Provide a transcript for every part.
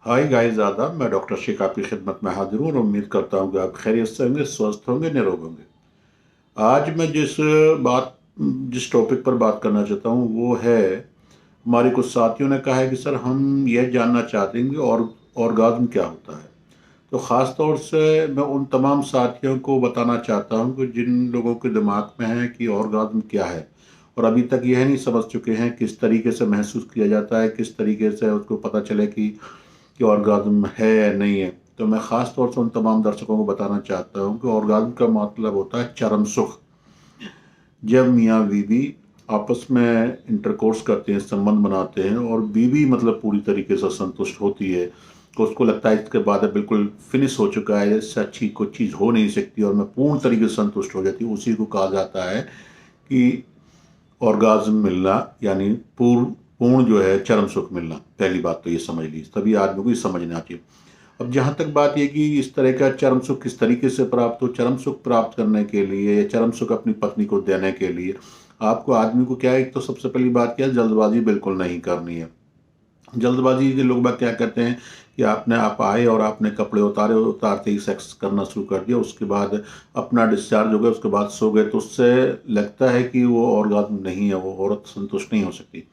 Hi guys, आदाब। मैं doctor Sheikh आपकी खिदमत में हाजिर हूँ और उम्मीद करता हूँ कि आप खैरियत से होंगे, स्वस्थ होंगे, निरोग होंगे। आज मैं बात जिस टॉपिक पर बात करना चाहता हूँ वो है, हमारे कुछ साथियों ने कहा है कि सर हम यह जानना चाहते हैं कि और ऑर्गाज्म क्या होता है। तो ख़ास तौर से मैं उन तमाम साथियों को बताना चाहता हूँ कि जिन लोगों के दिमाग में है कि ऑर्गाज्म क्या है और अभी तक यह नहीं समझ चुके हैं किस तरीके से महसूस किया जाता है, किस तरीके से उसको पता चले कि ऑर्गाज्म है या नहीं है। तो मैं ख़ास तौर से उन तमाम दर्शकों को बताना चाहता हूँ कि ऑर्गाज्म का मतलब होता है चरम सुख। जब मियाँ बीवी आपस में इंटरकोर्स करते हैं, संबंध बनाते हैं और बीवी मतलब पूरी तरीके से संतुष्ट होती है, तो उसको लगता है इसके बाद अब बिल्कुल फिनिश हो चुका है, इससे अच्छी कोई चीज़ हो नहीं सकती और मैं पूर्ण तरीके से संतुष्ट हो जाती हूँ। उसी को कहा जाता है कि ऑर्गाज्म मिलना, यानी पूर्ण पूर्ण जो है चरम सुख मिलना। पहली बात तो ये समझ ली, तभी आदमी को ये समझना चाहिए। अब जहाँ तक बात ये कि इस तरह का चरम सुख किस तरीके से प्राप्त हो, चरम सुख प्राप्त करने के लिए या चरम सुख अपनी पत्नी को देने के लिए आपको आदमी को क्या है, एक तो सबसे पहली बात क्या है, जल्दबाजी बिल्कुल नहीं करनी है। जल्दबाजी के लोग बाग क्या करते हैं कि आप आए और आपने कपड़े उतारे, उतारते ही सेक्स करना शुरू कर दिया, उसके बाद अपना डिस्चार्ज हो गया, उसके बाद सो गए, तो उससे लगता है कि वो ऑर्गाज्म नहीं है, वो औरत संतुष्ट नहीं हो सकती।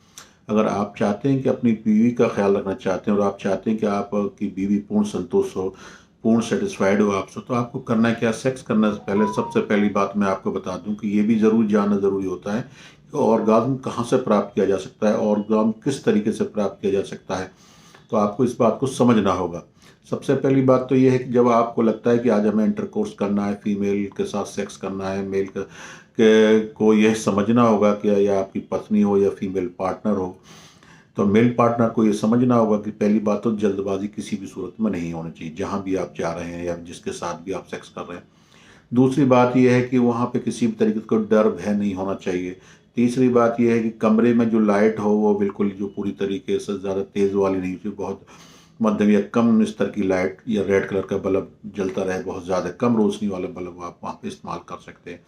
अगर आप चाहते हैं कि अपनी बीवी का ख्याल रखना चाहते हैं और आप चाहते हैं कि आपकी बीवी पूर्ण संतुष्ट हो, पूर्ण सेटिस्फाइड हो आपसे, तो आपको करना क्या, सेक्स करने से पहले सबसे पहली बात मैं आपको बता दूं कि ये भी ज़रूर जानना ज़रूरी होता है कि ऑर्गाज्म कहाँ से प्राप्त किया जा सकता है, ऑर्गाज्म किस तरीके से प्राप्त किया जा सकता है। तो आपको इस बात को समझना होगा। सबसे पहली बात तो ये है कि जब आपको लगता है कि आज हमें इंटरकोर्स करना है, फीमेल के साथ सेक्स करना है, मेल को यह समझना होगा कि या आपकी पत्नी हो या फीमेल पार्टनर हो, तो मेल पार्टनर को ये समझना होगा कि पहली बात तो जल्दबाजी किसी भी सूरत में नहीं होनी चाहिए, जहाँ भी आप जा रहे हैं या जिसके साथ भी आप सेक्स कर रहे हैं। दूसरी बात यह है कि वहाँ पे किसी भी तरीके का डर भय नहीं होना चाहिए। तीसरी बात यह है कि कमरे में जो लाइट हो वो बिल्कुल जो पूरी तरीके से ज़्यादा तेज़ वाली नहीं चाहिए, बहुत मध्यम या कम स्तर की लाइट या रेड कलर का बल्ब जलता रहे, बहुत ज़्यादा कम रोशनी वाला बल्ब आप वहाँ पे इस्तेमाल कर सकते हैं।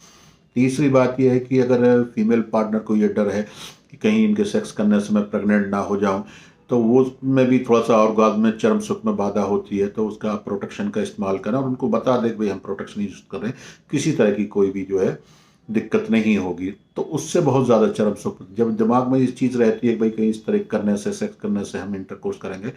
तीसरी बात यह है कि अगर फीमेल पार्टनर को ये डर है कि कहीं इनके सेक्स करने से मैं प्रेग्नेंट ना हो जाऊं, तो वो में भी थोड़ा सा ऑर्गाज्म में चरम सुख में बाधा होती है, तो उसका प्रोटेक्शन का इस्तेमाल करें और उनको बता दें कि भाई हम प्रोटेक्शन यूज कर रहे हैं, किसी तरह की कोई भी जो है दिक्कत नहीं होगी। तो उससे बहुत ज़्यादा चरम सुख, जब दिमाग में ये चीज़ रहती है कि भाई कहीं इस तरह करने से, सेक्स करने से हम इंटरकोर्स करेंगे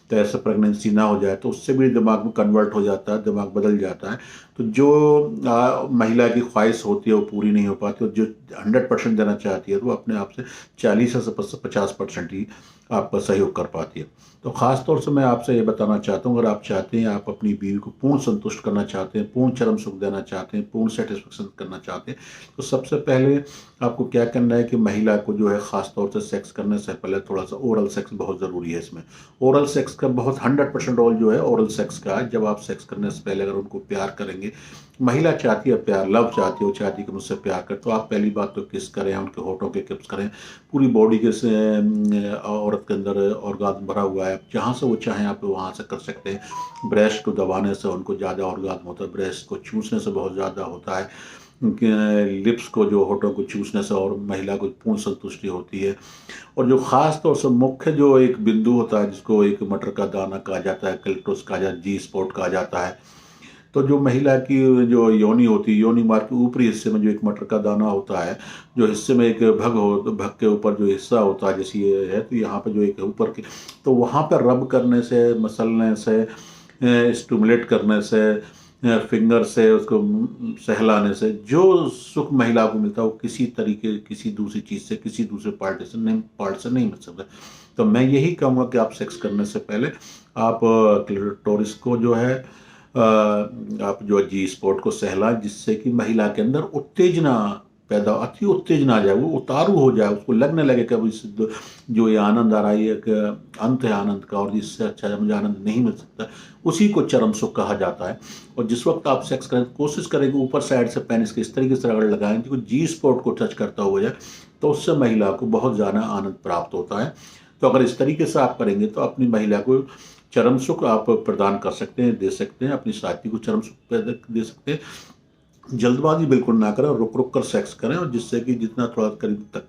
तो ऐसा प्रेगनेंसी ना हो जाए, तो उससे भी दिमाग में कन्वर्ट हो जाता है, दिमाग बदल जाता है। तो जो महिला की ख्वाहिश होती है वो पूरी नहीं हो पाती और जो 100% देना चाहती है तो वो अपने आप से 40 से 50% ही आपका सहयोग कर पाती है। तो ख़ास तौर से मैं आपसे ये बताना चाहता हूँ, अगर आप चाहते हैं, आप अपनी बीवी को पूर्ण संतुष्ट करना चाहते हैं, पूर्ण चरम सुख देना चाहते हैं, पूर्ण सेटिस्फेक्शन करना चाहते हैं, तो सबसे पहले आपको क्या करना है कि महिला को जो है ख़ास तौर से सेक्स करने से पहले थोड़ा सा ओरल सेक्स बहुत ज़रूरी है। इसमें ओरल सेक्स का बहुत 100% रोल जो है ओरल सेक्स का है। जब आप सेक्स करने से पहले अगर उनको प्यार करेंगे, महिला चाहती है प्यार, लव चाहती है, वो चाहती है कि मुझसे प्यार कर, तो आप पहली बात तो किस करें, उनके होठों के किस करें, पूरी बॉडी के से औरत के अंदर ऑर्गाज्म भरा हुआ है, जहाँ से वो चाहें आप वहाँ से कर सकते हैं। ब्रेस्ट को दबाने से उनको ज़्यादा ऑर्गाज्म होता है, ब्रेस्ट को चूसने से बहुत ज़्यादा होता है, लिप्स को, जो होठों को चूसने से और महिला को पूर्ण संतुष्टि होती है। और जो खास तौर से मुख्य जो एक बिंदु होता है जिसको एक मटर का दाना कहा जाता है, क्लिटोरिस कहा जाता है, जी स्पॉट कहा जाता है, तो जो महिला की जो योनि होती है, योनि मार्ग के ऊपरी हिस्से में जो एक मटर का दाना होता है, जो हिस्से में एक भग हो, तो भग के ऊपर जो हिस्सा होता है जैसे ये है, तो यहाँ पे जो एक ऊपर के, तो वहाँ पर रब करने से, मसलने से, स्टिमुलेट करने से, फिंगर से उसको सहलाने से जो सुख महिला को मिलता है वो किसी तरीके, किसी दूसरी चीज़ से, किसी दूसरे पार्ट से नहीं मिल सकता। तो मैं यही कहूँगा कि आप सेक्स करने से पहले आप क्लिटोरिस को जो है आप जो जी स्पॉट को सहलाएं, जिससे कि महिला के अंदर उत्तेजना पैदा, अति उत्तेजना आ जाए, वो उतारू हो जाए, उसको लगने लगे कि अब इस जो ये आनंद आ रहा है, एक अंत है आनंद का और इससे अच्छा मुझे आनंद नहीं मिल सकता। उसी को चरम सुख कहा जाता है। और जिस वक्त आप सेक्स करें, कोशिश करें कि ऊपर साइड से पेनिस के इस तरीके से रगड़ लगाएं कि जी स्पॉट को टच करता हुआ जाए, तो उससे महिला को बहुत ज़्यादा आनंद प्राप्त होता है। तो अगर इस तरीके से आप करेंगे तो अपनी महिला को चरम सुख आप प्रदान कर सकते हैं, दे सकते हैं, अपनी साथी को चरम सुख दे सकते हैं। जल्दबाजी बिल्कुल ना करें और रुक रुक कर सेक्स करें, और जिससे कि जितना थोड़ा करीब तक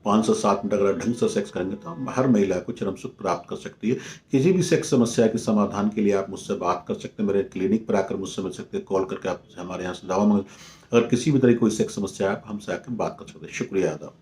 5 से 7 मिनट अगर ढंग से सेक्स करेंगे तो हर महिला को चरम सुख प्राप्त कर सकती है। किसी भी सेक्स समस्या के समाधान के लिए आप मुझसे बात कर सकते हैं, मेरे क्लिनिक पर आकर मुझसे मिल सकते हैं, कॉल करके आप हमारे यहाँ से दवा मांग, अगर किसी भी तरह की कोई सेक्स समस्या है आप हमसे आकर बात कर सकते हैं। शुक्रिया, आदाब।